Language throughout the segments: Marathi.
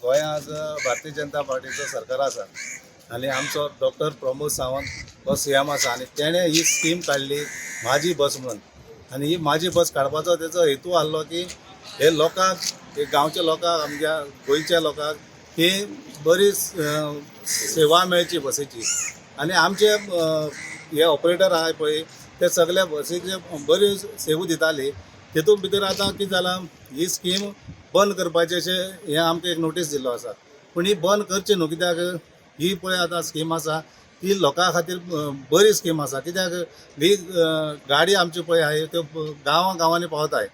गोंयांत भारतीय जनता पार्टीचं सरकार आसा आनी आमचो डॉक्टर प्रमोद सावंत हो सीएम आसा आनी तेणें ही स्कीम काडली माझी बस म्हणून. आनी ही माझी बस काडपाचो तेचो हेतू आसलो की हे लोकांक, हे गांवच्या लोकांक, आमच्या गोंयच्या लोकांक ही बरी सेवा मेळची बसीची. आनी आमचे हे ऑपरेटर आहाय पळय ते सगळ्या बसीचे बरी सेवा दिताली. तेतून भितर आतां कितें जालां, ही स्कीम बंद करपाचें अशें हें आमकां एक नोटीस दिल्लो आसा. पूण ही बंद करची न्हू, कित्याक ही पळय आतां स्कीम आसा ती लोकां खातीर बरी स्कीम आसा. कित्याक ही गाडी आमची पळय आहाय त्यो गांवां गांवांनी पावताय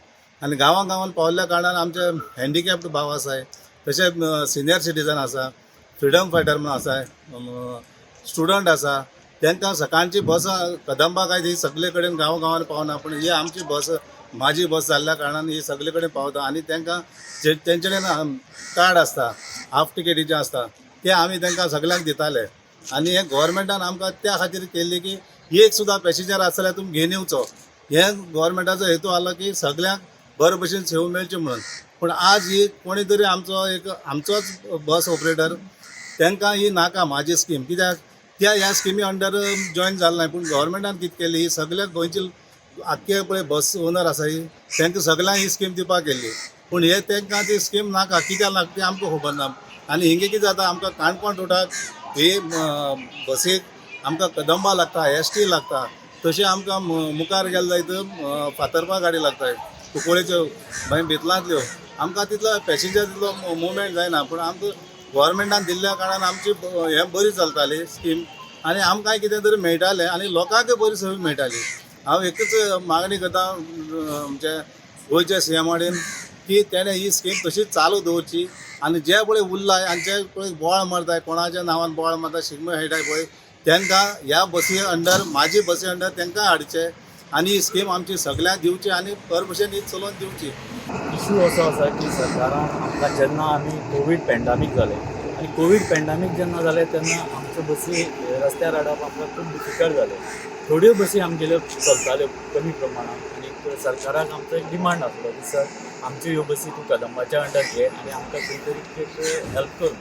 आनी गांवां गांवांत पावल्ल्या कारणान आमचे हँडिकॅप्ड भाव आसाय, तशें सिनियर सिटीजन आसा, फ्रिडम फायटर म्हणून आसाय, स्टुडंट आसा, तांकां सकाळची बस कदंबा काय ही सगळे कडेन गांवांनी पावना. पूण ही आमची बस माझी बस जाल्ल्या कारणान ही सगळे कडेन पावता आनी तांकां तेंचे कडेन कार्ड आसता, हाफ टिकेटीचें आसता, ते आमी तांकां सगळ्यांक दिताले. आनी हे गोवोरमेंटान आमकां त्या खातीर केल्ली की एक सुद्दां पॅसेंजर आसा जाल्यार तुमी घेवन येवचो. हे गोवोरमेंटाचो हेतू आसलो की सगळ्यांक बरे भशेन सेवा मेळची म्हणून. पूण आज ही कोणी तरी आमचोच बस ऑपरेटर तांकां ही नाका माझी स्कीम, कित्याक त्या ह्या स्किमी अंडर जॉईन जालें नाय. पूण गोवोरमेंटान कितें केली, ही सगळ्या गोंयची आख्खे पळय बस ओनर आसा ही तांकां सगळ्यांक ही स्कीम दिवपाक केल्ली. पूण हे तांकां ती स्कीम नाका, कित्याक नाका तें आमकां खबर ना. आनी हिंगे कितें जाता, आमकां काणकोण रोडाक ही बसीक आमकां कदंबा लागता, एसटी लागता, तशें आमकां मुखार गेले जायत फातर्पा गाडी लागताय, कुंकळेच्यो मागीर बेतलांतल्यो. आमकां तितलो पॅसेंजर तितलो मुवमेंट जायना. पूण आमकां गोवोरमेंटान दिल्ल्या कारणान आमची हें बरी चलताली स्कीम आनी आमकांय कितें तरी मेळटालें आनी लोकांकय बरी सोय मेळटाली. हांव एकच मागणी करता आमचे गोंयच्या सीएमा कडेन की तेणें ही स्कीम तशीच चालू दवरची आनी जे पळय उरलाय आनी जे पळय बोवाळ मारताय, कोणाच्या नांवान बोवाळ मारता, शिगमो खेळटाय पळय, तांकां ह्या बसी अंडर, माझी बसी अंडर तांकां हाडचे आनी ही स्कीम आमची सगळ्यांक दिवची आनी बरे भशेन ही चलोवन दिवची. इशू असो आसा की सरकारान आमकां जेन्ना आमी कोवीड पॅन्डेमीक जालें आनी कोवीड पॅन्डेमीक जेन्ना जालें तेन्ना आमच्यो बसी रस्त्यार हाडप आमकां खूब डिफिकल्ट जालें. थोड्यो बसी आमगेल्यो चलताल्यो कमी प्रमाणांत आनी सरकाराक आमचो एक डिमांड आसलो की सर आमच्यो ह्यो बसी तूं कदंबाच्या अंडर घे आनी आमकां खंय तरी एक हेल्प कर.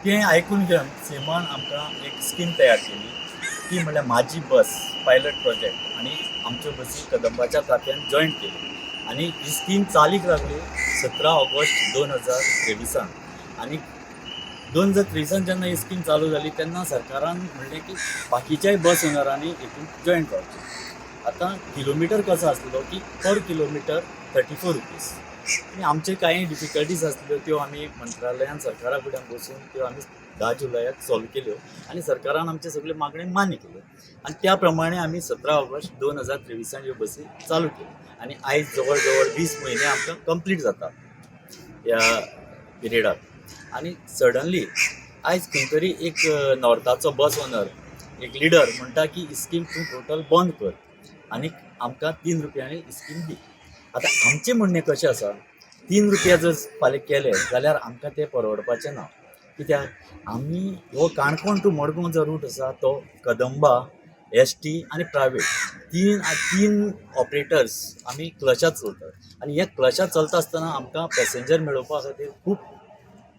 तें आयकून घेवन सीएमान आमकां एक स्कीम तयार केली, ती म्हणल्यार माझी बस पायलट प्रोजेक्ट, आनी आमच्यो बसी कदंबाच्या ताफ्यान जॉयन केली. आनी ही स्कीम चालीक लागली 17 ऑगस्ट 2023 आनी 2023 जेन्ना ही स्कीम चालू जाली तेन्ना सरकारान म्हणलें की बाकीच्याय बस ओनरांनी हितून जॉयन करचें. आतां किलोमिटर कसो आसलो की पर किलोमिटर 34 रुपीज. आनी आमचे कांय डिफिकल्टीज आसल्यो त्यो आमी मंत्रालयान सरकारा कडेन बसून त्यो आमी 10 जुलयाक सॉल्व केल्यो आनी सरकारान आमचे सगळे मागणी मान्य केल्यो आनी त्या प्रमाणे आमी 17 ऑगस्ट 2023 ह्यो बसी चालू केल्यो. आनी आयज जवळ जवळ 20 म्हयने आमकां कंप्लीट जाता ह्या पिरियडाक. आनी सडनली आयज खंय तरी एक नॉर्थाचो बस ओनर, एक लिडर म्हणटा की ही स्कीम तूं टोटल बंद कर आनी आमकां 3 रुपयांनी ही स्कीम दी. आतां आमचें म्हणणें कशें आसा, 3 रुपया जर फाल्यां केले जाल्यार आमकां तें परवडपाचें ना. कित्याक आमी हो काणकोण टू मडगांव जो रूट आसा तो कदंबा, एसटी आनी प्रायवेट तीन ऑपरेटर्स आमी क्लचात चलतात आनी हे क्लचात चलता आसतना आमकां पॅसेंजर मेळोवपा खातीर खूब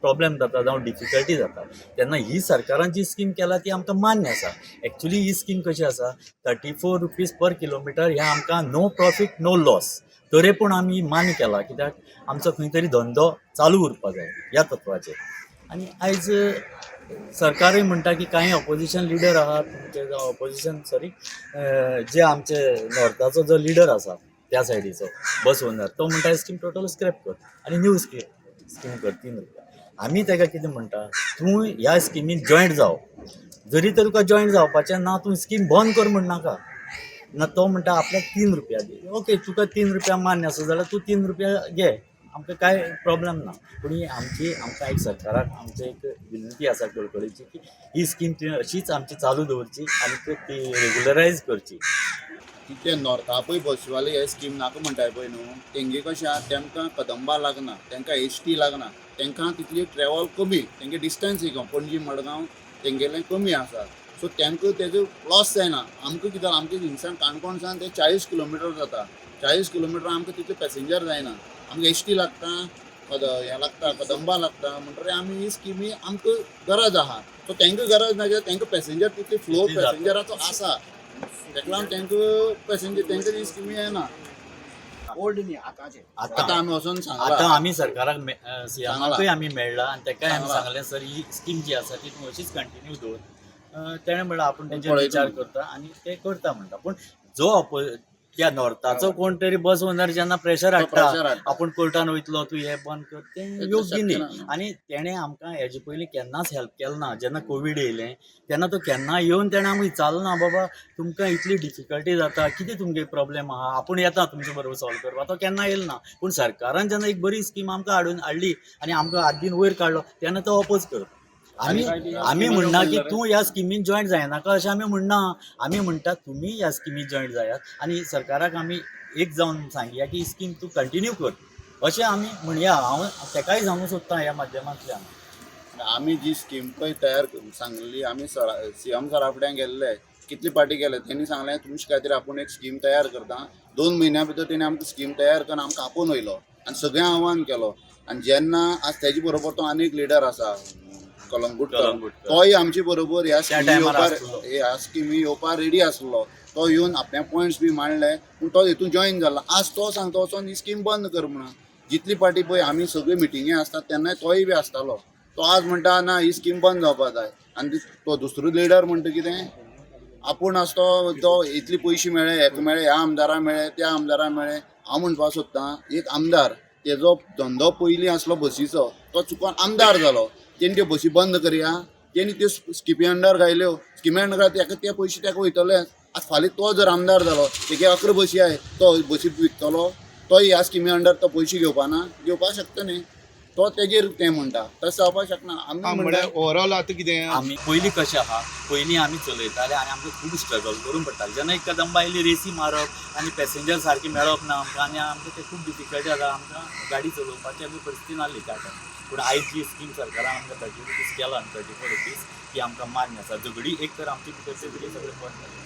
प्रॉब्लेम जाता जावं डिफिकल्टी जाता. तेन्ना ही सरकारान जी स्कीम केला ती आमकां मान्य आसा. एक्चुली ही स्कीम कशी आसा, 34 रुपीज पर किलोमिटर हें आमकां नो प्रॉफीट नो लॉस, तरी पूण आमी मान्य केला कित्याक आमचो खंय तरी धंदो चालू उरपा जाय ह्या तत्वाचेर. आनी आयज सरकारूय म्हणटा की कांय ऑपोजिशन लिडर आहात, ऑपोजिशन जे आमचे नॉर्थाचो जो लिडर आसा त्या सायडीचो बस ओनर तो म्हणटा स्कीम टोटल स्क्रॅप कर आनी न्यू स्कीम कर 3 रुपया. आमी ताका कितें म्हणटा, तूं ह्या स्किमीन जॉयंट जाव, जरी तर तुका जॉयंट जावपाचें ना तूं स्कीम बंद कर म्हणनाका ना. तो म्हणटा आपल्याक 3 रुपया दी. ओके, तुका 3 रुपया मान्य आसा जाल्यार तूं 3 रुपया घे, आमकां कांय प्रॉब्लेम ना. पूण ही आमकां एक सरकाराक आमची एक विनंती आसा कळकळीची की ही स्कीम तुवें अशीच आमची चालू दवरची आनी ती रेगुलरायज करची. ते नॉर्था पळय बसवाले हे स्कीम नाका म्हणटाय पळय न्हू, तेंगे कशें आसा, तांकां कदंबा लागना, तांकां एसटी लागना, तांकां तितली ट्रॅवल कमी, तेंगे डिस्टन्स पणजी मडगांव तेंगेलें कमी आसा. सो तांकां तेजो लॉस जायना. आमकां कितें आमच्या हिंगसान काणकोणसान ते 40 किलोमिटर जाता. 40 किलोमिटर आमकां तितले पॅसेंजर जायना. आमकां एसटी लागता, हें लागता कदंबा लागता म्हणटरी आमी ही स्किमी आमकां गरज आहा सो तांकां गरज ना कित्याक तांकां पॅसेंजर तितली फ्लो तितली जाता. पॅसेंजराचो आसा ताका लागून तांकां पॅसेंजर तांकां ही स्किमी येना आतां आमी वचून आता सांगला आम्ही सरकाराक सीएमाकूय आम्ही मेळ्ळा आणि ताकाय आमी सांगला. सांगलें सर ही स्कीम जी आसा ती तूं अशीच कंटिन्यू दवर तेणें म्हणल्यार आपण तेंचेर पळयता. विचार करता आणि ते करता म्हणटा पूण जो त्या नॉर्थाचो कोण तरी बस ओनर जेन्ना प्रेशर pressure हाडटा हाडटा. आपण कोर्टान वयतलो तूं हे बंद कर तें तें योग्य शक्य न्ही ना. आनी तेणें आमकां हेजे पयलीं केन्नाच हेल्प केलें ना जेन्ना कोवीड येयलें तेन्ना तो केन्ना येवन तेणें आमकां विचारलो ना बाबा तुमकां इतली डिफिकल्टी जाता कितें तुमगे प्रॉब्लेम आहा आपूण येता तुमचे बरोबर सॉल्व करपाक तो केन्ना येयलो ना पूण सरकारान जेन्ना एक बरी स्कीम आमकां हाडली आनी आमकां हात दिन वयर काडलो तेन्ना तो ऑपोज करता आमी म्हणना की तूं ह्या स्किमीन जॉयन जायनाका अशें आमी म्हणना आमी म्हणटा तुमी ह्या स्किमीन जॉयन जायात आनी सरकाराक आमी एक जावन सांगया की ही स्कीम तूं कंटिन्यू कर अशें आमी म्हणया हांव ताकाय सांगूंक सोदतां ह्या माध्यमांतल्यान आमी जी स्कीम पळय तयार सांगली आमी सीएम सरा फुड्यान गेल्ले कितली पार्टी गेले त्यांनी सांगलें तुमचे खातीर आपूण एक स्कीम तयार करता 2 म्हयन्या भितर तेणी आमकां स्कीम तयार करून आमकां आपोवन वयलो आनी सगळें आव्हान केलो आनी जेन्ना आज तेजे बरोबर तो आनी एक लिडर आसा कलंगूटकर तोय आमचे बरोबर ह्या त्या स्किमी टायमार येवपाक आसलो. ह्या स्किमी येवपाक रेडी आसलो तो येवन आपल्या पॉयंट्स बी मांडले पूण तो हितून जॉईन जालो आज तो सांगता वचोन ही स्कीम बंद कर म्हणून जितली पार्टी पळय आमी सगळी मिटिंगे आसतात तेन्नाय तोय बी आसतालो तो आज म्हणटा ना ही स्कीम बंद जावपाक जाय आनी तो दुसरो लिडर म्हणटा कितें आपूण आसतो तो इतले पयशे मेळ्ळे हेका मेळ्ळे ह्या आमदाराक मेळ्ळे त्या आमदाराक मेळ्ळे हांव म्हणपाक सोदतां एक आमदार तेजो धंदो पयलीं आसलो बसीचो तो चुकोन आमदार जालो तेणी त्यो बसी बंद करया तेणी त्यो स्किमी अंडर घायल्यो स्किमी अंडर ताका ते पयशे ताका वयतले आज फाल्यां तो जर आमदार जालो तेगे 11 बसी आहाय तो बसी विकतलो तो ह्या स्किमी अंडर तो पयशे घेवपाक शकता न्ही तो तेजेर तें म्हणटा तशें जावपाक शकना आमी म्हणटा ओवरऑल आतां कितें आमी पयलीं कशें आहा पयलीं आमी चलयताले आनी आमकां खूब स्ट्रगल करून पडटालें जेन्ना एक कदंबा आयली रेसी मारप आनी पॅसेंजर सारकी मेळप ना आमकां आनी आमकां ते खूब डिफिकल्टी जाता आमकां गाडी चलोवपाची आमी परिस्थिती नासली त्या टायमार पूण आयज जी स्कीम सरकारान आमकां 30 रुपीज केला 34 रुपीज ती आमकां मान्य आसा झगडी एक तर आमची भितरचे झगडी सगळे बंद जाले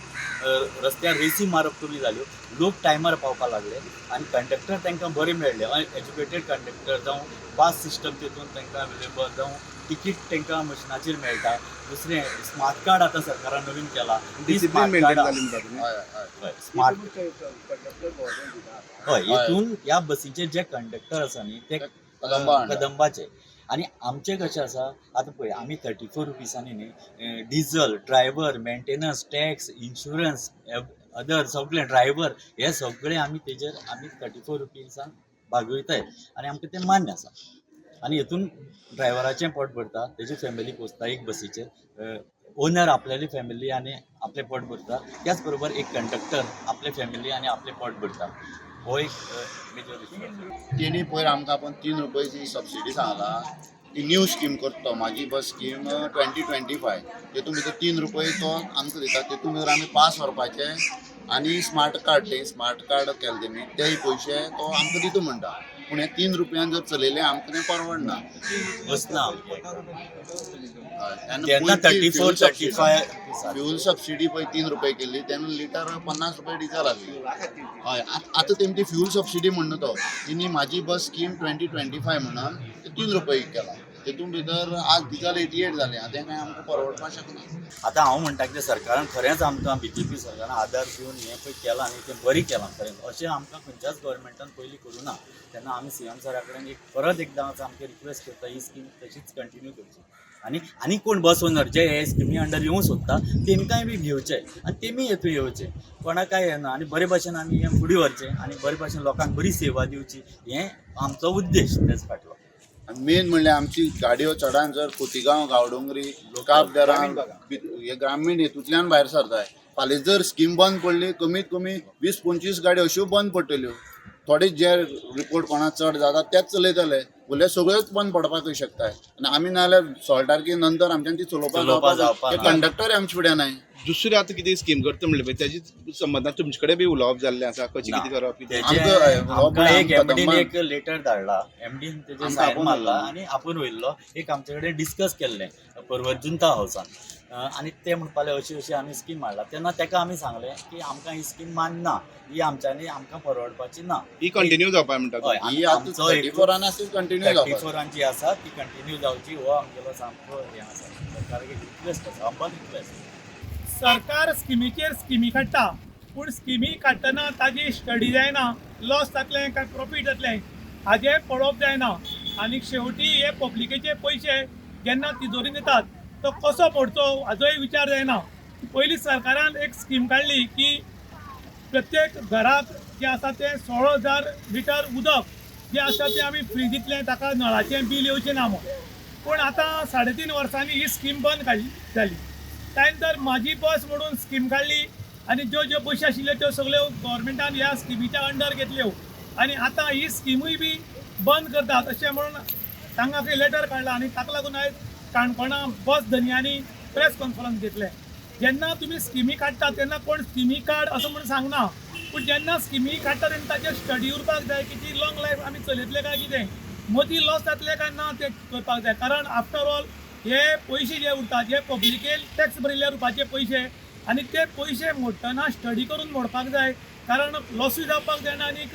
रस्त्यार रेसी मारप कमी जाल्यो लोक टायमार पावपाक लागले आनी कंडक्टर तांकां बरे मेळ्ळे एज्युकेटेड कंडक्टर जावं पास सिस्टम तितून तांकां अवेलेबल जावं तिकीट तांकां मशिनाचेर मेळटा दुसरें स्मार्ट कार्ड आतां सरकारान नवीन केला ती स्मार्ट कार्ड स्मार्ट हय हितून ह्या बसीचे जे कंडक्टर आसा न्ही ते कदंबाचे आनी आमचे कशें आसा आतां पळय आमी 34 रुपीसांनी न्ही diesel driver maintenance tax insurance other सगळे ड्रायव्हर हे सगळे आमी तेजेर आमी 34 रुपीसान भागयताय आनी आमकां तें मान्य आसा आनी हितून ड्रायव्हराचें पोट भरता तेजी फॅमिली पोसता एक बसीचेर ओनर आपल्याली फॅमिली आनी आपलें पोट भरता त्याच बरोबर एक कंडक्टर आपले फॅमिली आनी आपलें पोट भरता हो एक मेजर इशू तेणी पयर आमकां आपण 3 रुपयाची सबसिडी सांगला ती न्यू स्कीम करता माझी बस स्कीम 2025 तेतून भितर 3 रुपये तो आमकां दिता तेतून भितर आमी पास व्हरपाचे आनी स्मार्ट कार्ड केले तेमी तेय पयशे तो आमकां दिता म्हणटा पूण हे 3 रुपयान जर चलयले आमकां तें परवडना बसना तेन्ना तेन्ना पयलीं 34 35 फ्यूल सबसिडी पळय 3 रुपये केल्ली तेन्ना लिटर 50 रुपये डिझल आसली हय आतां तेमी ती फ्यूल सबसिडी म्हणटा तो तिणी म्हाजी बस स्कीम 2025 म्हणून ते 3 रुपये केला तेतून भितर आज डिझल 88 जालें आतां कांय आमकां परवडपाक शकना आतां हांव म्हणटा की सरकारान खरेंच आमकां BJP सरकारान आदार दिवन हें पळय केलां आनी तें बरी केलां खरेंच अशें आमकां खंयच्याच गव्हर्मेंटान पयलीं करूं ना तेन्ना आमी सीएम सरा कडेन एक परत एकदां आमकां रिक्वेस्ट करता ही स्कीम तशीच कंटिन्यू करची आनी कोण बस ओनर जे हे स्किमी अंडर येवंक सोदता तेमकांय बी घेवचे आनी तेमी हेतून येवचे कोणाक काय येना आनी बरे भशेन आमी हें फुडें व्हरचें आनी बरे भशेन लोकांक बरी सेवा दिवची हें आमचो उद्देश तेच फाटलो मेन म्हणल्यार आमची गाडयो चडान चड खोतीगांव गांवडोंगरी काब दरां हे ग्रामीण हेतूंतल्यान भायर सरताय फाल्यां जर स्कीम बंद पडली कमीत कमी 20-25 गाडयो अश्यो बंद पडटल्यो थोडे जे रिपोर्ट कोणाक चड जाता तेच चलयतले उरले सगळ्योच बंद पडपाकय शकताय आनी आमी नाजाल्यार 16 तारखे नंतर आमच्यान ती चलोवपाक जावपाक कंडक्टर आमचे फुड्यान नाय दुसरी आतां कितें स्कीम करता म्हणले पळय तेजी संबंदान तुमचे कडेन बी उलोवप जाल्लें आसा कशें कितें करप कितें आमकां एक आमकां एमडीन एक लेटर धाडला एमडीन तेजे आमकां सायन आपूण मारला व्हेल्लो. आनी आपूण वयल्लो एक आमचे कडेन डिस्कस केल्लें परवा जुंता हावसान आनी ते म्हणपाले अशी अशी आमी स्कीम हाडला तेन्ना ताका आमी सांगलें की आमकां ही स्कीम मान्ना ही आमच्यांनी आमकां परवडपाची ना ही कंटिन्यू जावपा म्हणटा हय, तो. ही आमचो आतां एक 34 आसा कंटिन्यू जावपा 34 जी आसा ती कंटिन्यू जावची हो आमगेलो सामको हें आसा सरकाराक एक रिक्वेस्ट आसा अंबल रिक्वेस्ट सरकार स्किमी काडटा पूण स्किमी काडटना ताजी स्टडी जायना लॉस जातलें काय प्रॉफीट जातलें हाजें पळोवप जायना आनी शेवटी हे पब्लिकेचे पयशे जेन्ना तिजोरीन येतात तो कसो मोडचो हाजोय विचार जायना पयलीं सरकारान एक स्कीम काडली की प्रत्येक घराक जे आसा ते 16,000 लिटर उदक जे आसा ते आमी फ्री दितलें ताका नळाचें बील येवचें ना म्हणून पूण आतां 3.5 वर्सांनी ही स्कीम बंद जाली त्यानंतर माझी बस म्हणून स्कीम काढली आणि ज्यो बशी आशिल्ल्यो त्यो सगळ्यो गव्हर्मेंटान ह्या स्किमीच्या अंडर घेतल्यो आणि आता ही स्किमूय बी बंद करतात अशें म्हणून तांकां खंय लेटर काडला आणि ताका लागून आयज काणकोणा बस धन्यांनी प्रेस कॉन्फरन्स घेतले जेन्ना तुमी स्किमी काडटा तेन्ना कोण स्किमी काड असं म्हणून सांगना पूण जेन्ना स्किमी काडटा तेन्ना ताचेर स्टडी उरपाक जाय की ती लॉंग लायफ आमी चलयतले काय कितें मदीं लॉस जातले काय ना ते करपाक जाय कारण आफ्टर ऑल हे पयशे जे उरतात जे पब्लिकेल टॅक्स भरिल्ल्या रुपाचे पयशे आणि ते पयशे मोडटना स्टडी करून मोडपाक जाय कारण लॉसूय जावपाक जायना आनी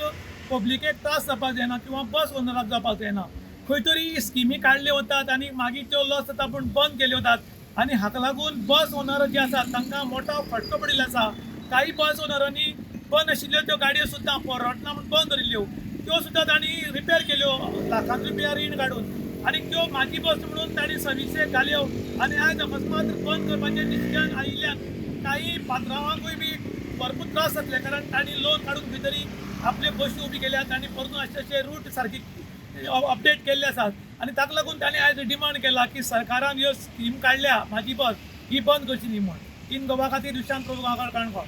पब्लिकेक त्रास जावपाक जायना किंवा बस ओनराक जावपाक जायना खंय तरी स्किमी काडल्यो वतात आनी मागीर त्यो लॉस जाता पूण बंद केल्यो वतात आनी हाका लागून बस ओनर जे आसात तांकां मोठो फटको पडिल्लो आसा काही बस ओनरांनी बंद आशिल्ल्यो त्यो गाडयो सुद्दां परवडना म्हूण बंद दवरिल्ल्यो त्यो सुद्दां तांणी रिपेर केल्यो लाखांत रुपया रीण काडून आनी त्यो म्हाजी बस म्हणून तांणी सर्विसेक घाल्यो आनी आयज अकस्मात बंद करपाचें डिसिजन आयिल्ल्यान काही पात्रांवांकूय बी भरपूर त्रास जातले कारण तांणी लोन काडून खंय तरी आपल्यो बसी उबी केल्यात आनी परतून अशे रूट सारकी अपडेट केल्ले आसात आनी ताका लागून तांणी आयज डिमांड केला की सरकारान ह्यो स्कीम काडल्या म्हाजी बस ही बंद करची न्ही म्हूण इन गोवा खातीर दुशांत प्रभू गांवकार काणकोण